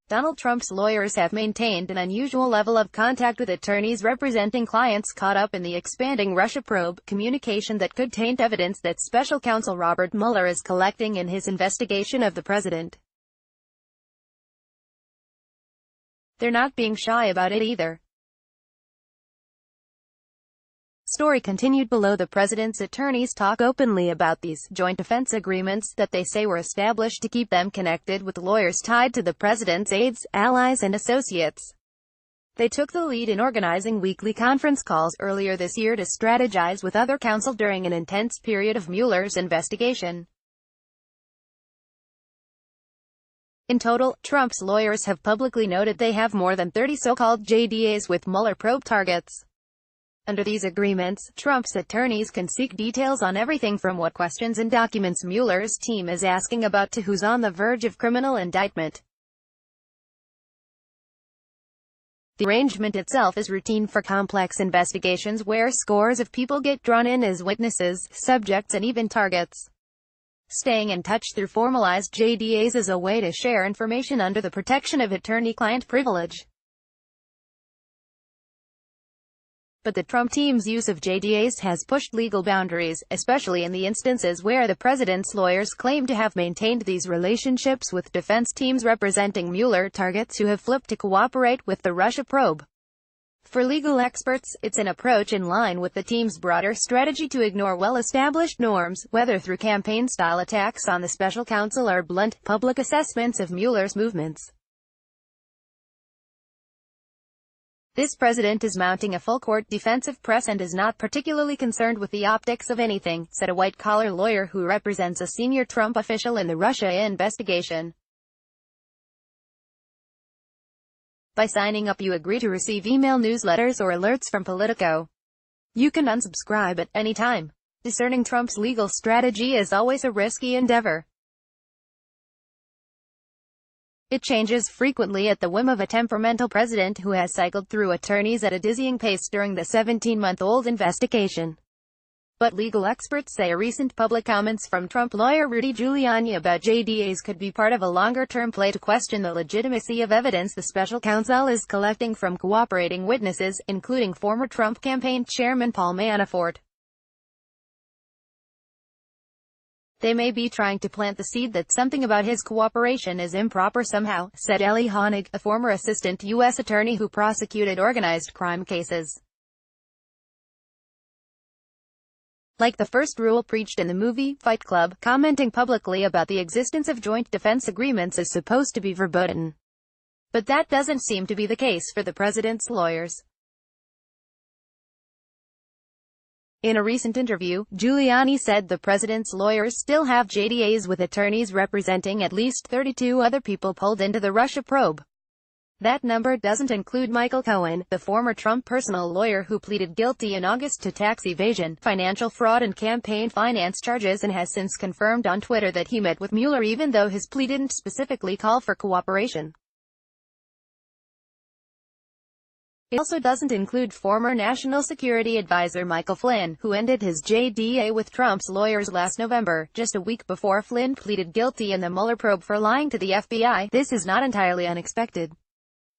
Donald Trump's lawyers have maintained an unusual level of contact with attorneys representing clients caught up in the expanding Russia probe, communication that could taint evidence that special counsel Robert Mueller is collecting in his investigation of the president. They're not being shy about it either. Story continued below. The president's attorneys talk openly about these joint defense agreements that they say were established to keep them connected with lawyers tied to the president's aides, allies and associates. They took the lead in organizing weekly conference calls earlier this year to strategize with other counsel during an intense period of Mueller's investigation. In total, Trump's lawyers have publicly noted they have more than 30 so-called JDAs with Mueller probe targets. Under these agreements, Trump's attorneys can seek details on everything from what questions and documents Mueller's team is asking about to who's on the verge of criminal indictment. The arrangement itself is routine for complex investigations where scores of people get drawn in as witnesses, subjects and even targets. Staying in touch through formalized JDAs is a way to share information under the protection of attorney-client privilege. But the Trump team's use of JDAs has pushed legal boundaries, especially in the instances where the president's lawyers claim to have maintained these relationships with defense teams representing Mueller targets who have flipped to cooperate with the Russia probe. For legal experts, it's an approach in line with the team's broader strategy to ignore well-established norms, whether through campaign-style attacks on the special counsel or blunt, public assessments of Mueller's movements. This president is mounting a full-court defense of press and is not particularly concerned with the optics of anything, said a white-collar lawyer who represents a senior Trump official in the Russia investigation. By signing up, you agree to receive email newsletters or alerts from Politico. You can unsubscribe at any time. Discerning Trump's legal strategy is always a risky endeavor. It changes frequently at the whim of a temperamental president who has cycled through attorneys at a dizzying pace during the 17-month-old investigation. But legal experts say recent public comments from Trump lawyer Rudy Giuliani about JDAs could be part of a longer-term play to question the legitimacy of evidence the special counsel is collecting from cooperating witnesses, including former Trump campaign chairman Paul Manafort. They may be trying to plant the seed that something about his cooperation is improper somehow, said Ellie Honig, a former assistant U.S. attorney who prosecuted organized crime cases. Like the first rule preached in the movie, Fight Club, commenting publicly about the existence of joint defense agreements is supposed to be verboten. But that doesn't seem to be the case for the president's lawyers. In a recent interview, Giuliani said the president's lawyers still have JDAs with attorneys representing at least 32 other people pulled into the Russia probe. That number doesn't include Michael Cohen, the former Trump personal lawyer who pleaded guilty in August to tax evasion, financial fraud and campaign finance charges and has since confirmed on Twitter that he met with Mueller even though his plea didn't specifically call for cooperation. It also doesn't include former National Security Advisor Michael Flynn, who ended his JDA with Trump's lawyers last November, just a week before Flynn pleaded guilty in the Mueller probe for lying to the FBI. This is not entirely unexpected.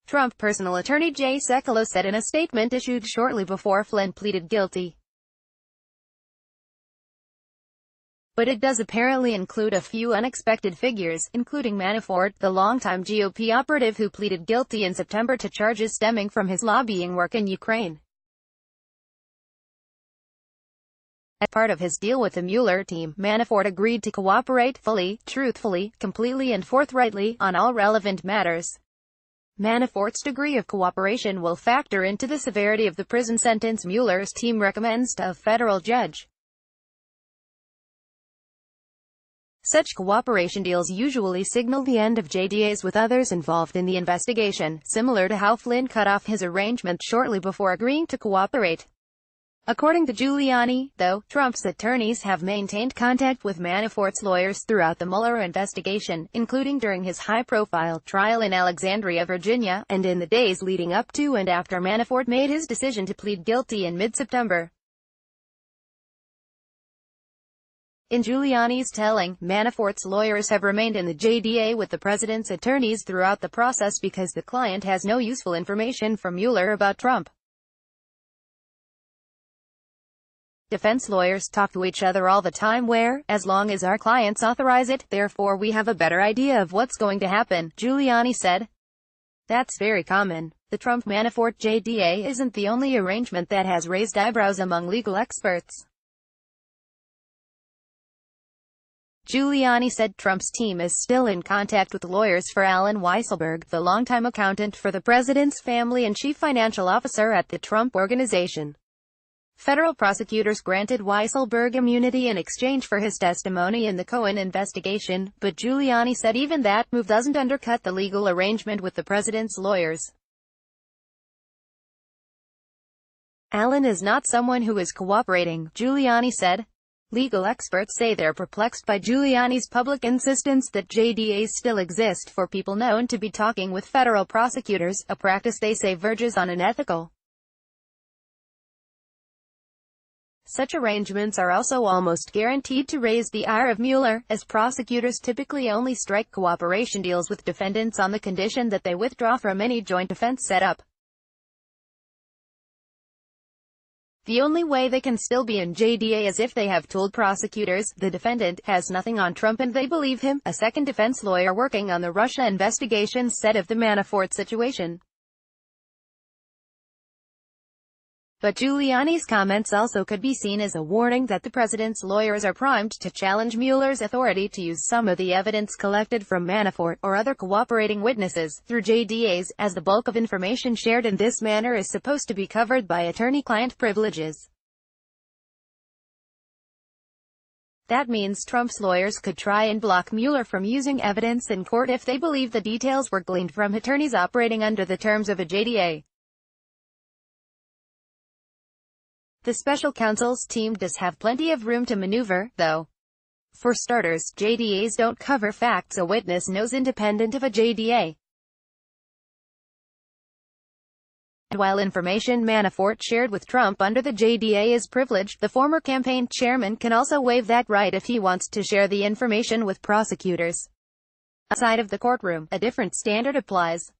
Trump personal attorney Jay Sekulow said in a statement issued shortly before Flynn pleaded guilty. But it does apparently include a few unexpected figures, including Manafort, the longtime GOP operative who pleaded guilty in September to charges stemming from his lobbying work in Ukraine. As part of his deal with the Mueller team, Manafort agreed to cooperate fully, truthfully, completely and forthrightly, on all relevant matters. Manafort's degree of cooperation will factor into the severity of the prison sentence Mueller's team recommends to a federal judge. Such cooperation deals usually signal the end of JDAs with others involved in the investigation, similar to how Flynn cut off his arrangement shortly before agreeing to cooperate. According to Giuliani, though, Trump's attorneys have maintained contact with Manafort's lawyers throughout the Mueller investigation, including during his high-profile trial in Alexandria, Virginia, and in the days leading up to and after Manafort made his decision to plead guilty in mid-September. In Giuliani's telling, Manafort's lawyers have remained in the JDA with the president's attorneys throughout the process because the client has no useful information from Mueller about Trump. Defense lawyers talk to each other all the time as long as our clients authorize it, therefore we have a better idea of what's going to happen, Giuliani said. That's very common. The Trump-Manafort JDA isn't the only arrangement that has raised eyebrows among legal experts. Giuliani said Trump's team is still in contact with lawyers for Alan Weisselberg, the longtime accountant for the president's family and chief financial officer at the Trump Organization. Federal prosecutors granted Weisselberg immunity in exchange for his testimony in the Cohen investigation, but Giuliani said even that move doesn't undercut the legal arrangement with the president's lawyers. Alan is not someone who is cooperating, Giuliani said. Legal experts say they're perplexed by Giuliani's public insistence that JDAs still exist for people known to be talking with federal prosecutors, a practice they say verges on unethical. Such arrangements are also almost guaranteed to raise the ire of Mueller, as prosecutors typically only strike cooperation deals with defendants on the condition that they withdraw from any joint defense setup. The only way they can still be in JDA is if they have told prosecutors the defendant has nothing on Trump and they believe him, a second defense lawyer working on the Russia investigation said of the Manafort situation. But Giuliani's comments also could be seen as a warning that the president's lawyers are primed to challenge Mueller's authority to use some of the evidence collected from Manafort, or other cooperating witnesses, through JDAs, as the bulk of information shared in this manner is supposed to be covered by attorney-client privileges. That means Trump's lawyers could try and block Mueller from using evidence in court if they believe the details were gleaned from attorneys operating under the terms of a JDA. The special counsel's team does have plenty of room to maneuver, though. For starters, JDAs don't cover facts a witness knows independent of a JDA. And while information Manafort shared with Trump under the JDA is privileged, the former campaign chairman can also waive that right if he wants to share the information with prosecutors. Outside of the courtroom, a different standard applies.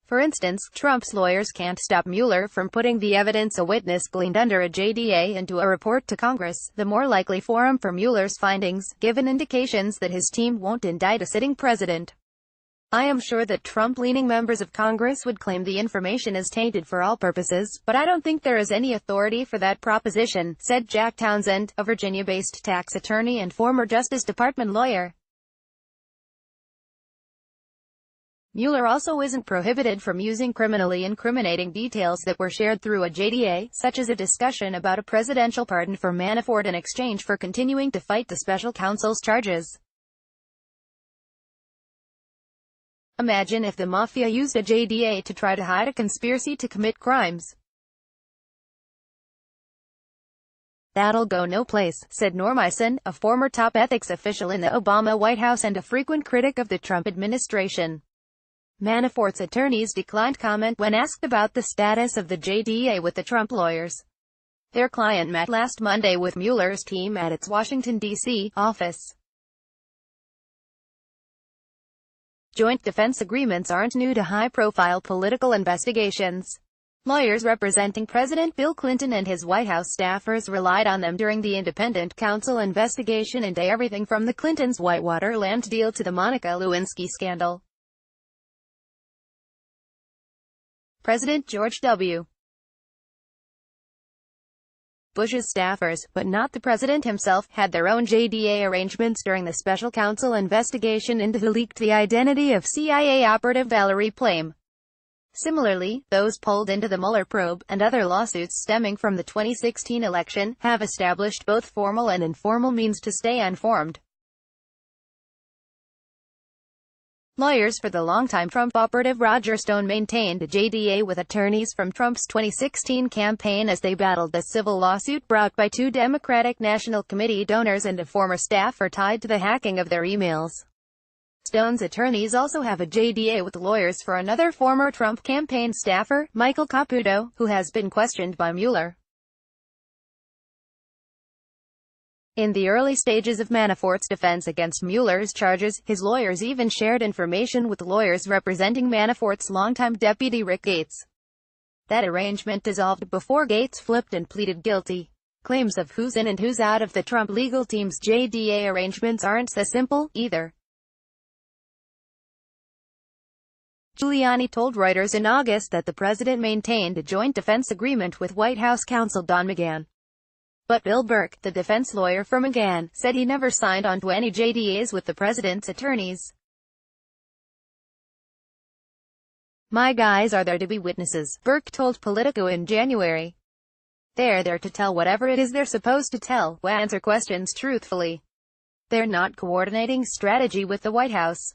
For instance, Trump's lawyers can't stop Mueller from putting the evidence a witness gleaned under a JDA into a report to Congress, the more likely forum for Mueller's findings, given indications that his team won't indict a sitting president. I am sure that Trump-leaning members of Congress would claim the information is tainted for all purposes, but I don't think there is any authority for that proposition, said Jack Townsend, a Virginia-based tax attorney and former Justice Department lawyer. Mueller also isn't prohibited from using criminally incriminating details that were shared through a JDA, such as a discussion about a presidential pardon for Manafort in exchange for continuing to fight the special counsel's charges. Imagine if the mafia used a JDA to try to hide a conspiracy to commit crimes. That'll go no place, said Norm Eisen, a former top ethics official in the Obama White House and a frequent critic of the Trump administration. Manafort's attorneys declined comment when asked about the status of the JDA with the Trump lawyers. Their client met last Monday with Mueller's team at its Washington, D.C. office. Joint defense agreements aren't new to high-profile political investigations. Lawyers representing President Bill Clinton and his White House staffers relied on them during the independent counsel investigation into everything from the Clintons' Whitewater land deal to the Monica Lewinsky scandal. President George W. Bush's staffers, but not the president himself, had their own JDA arrangements during the special counsel investigation into who leaked the identity of CIA operative Valerie Plame. Similarly, those pulled into the Mueller probe, and other lawsuits stemming from the 2016 election, have established both formal and informal means to stay informed. Lawyers for the longtime Trump operative Roger Stone maintained a JDA with attorneys from Trump's 2016 campaign as they battled a civil lawsuit brought by two Democratic National Committee donors and a former staffer tied to the hacking of their emails. Stone's attorneys also have a JDA with lawyers for another former Trump campaign staffer, Michael Caputo, who has been questioned by Mueller. In the early stages of Manafort's defense against Mueller's charges, his lawyers even shared information with lawyers representing Manafort's longtime deputy Rick Gates. That arrangement dissolved before Gates flipped and pleaded guilty. Claims of who's in and who's out of the Trump legal team's JDA arrangements aren't so simple, either. Giuliani told Reuters in August that the president maintained a joint defense agreement with White House counsel Don McGahn. But Bill Burke, the defense lawyer for McGahn, said he never signed on to any JDAs with the president's attorneys. "My guys are there to be witnesses," Burke told Politico in January. "They're there to tell whatever it is they're supposed to tell, answer questions truthfully. They're not coordinating strategy with the White House."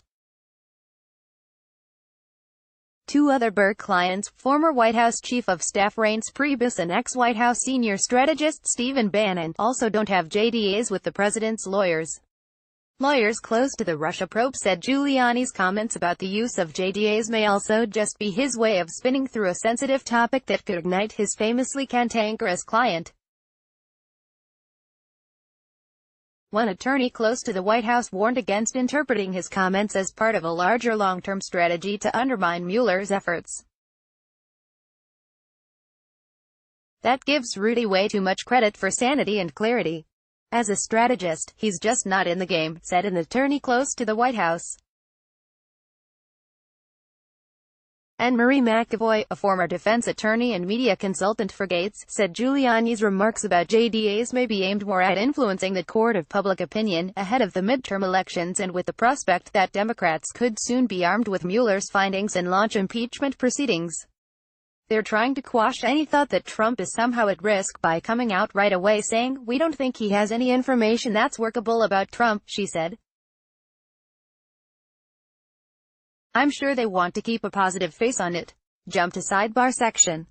Two other Burke clients, former White House Chief of Staff Reince Priebus and ex-White House senior strategist Stephen Bannon, also don't have JDAs with the president's lawyers. Lawyers close to the Russia probe said Giuliani's comments about the use of JDAs may also just be his way of spinning through a sensitive topic that could ignite his famously cantankerous client. One attorney close to the White House warned against interpreting his comments as part of a larger long-term strategy to undermine Mueller's efforts. "That gives Rudy way too much credit for sanity and clarity. As a strategist, he's just not in the game," said an attorney close to the White House. Anne-Marie McAvoy, a former defense attorney and media consultant for Gates, said Giuliani's remarks about JDAs may be aimed more at influencing the court of public opinion ahead of the midterm elections and with the prospect that Democrats could soon be armed with Mueller's findings and launch impeachment proceedings. "They're trying to quash any thought that Trump is somehow at risk by coming out right away saying, 'We don't think he has any information that's workable about Trump,'" she said. "I'm sure they want to keep a positive face on it." Jump to sidebar section.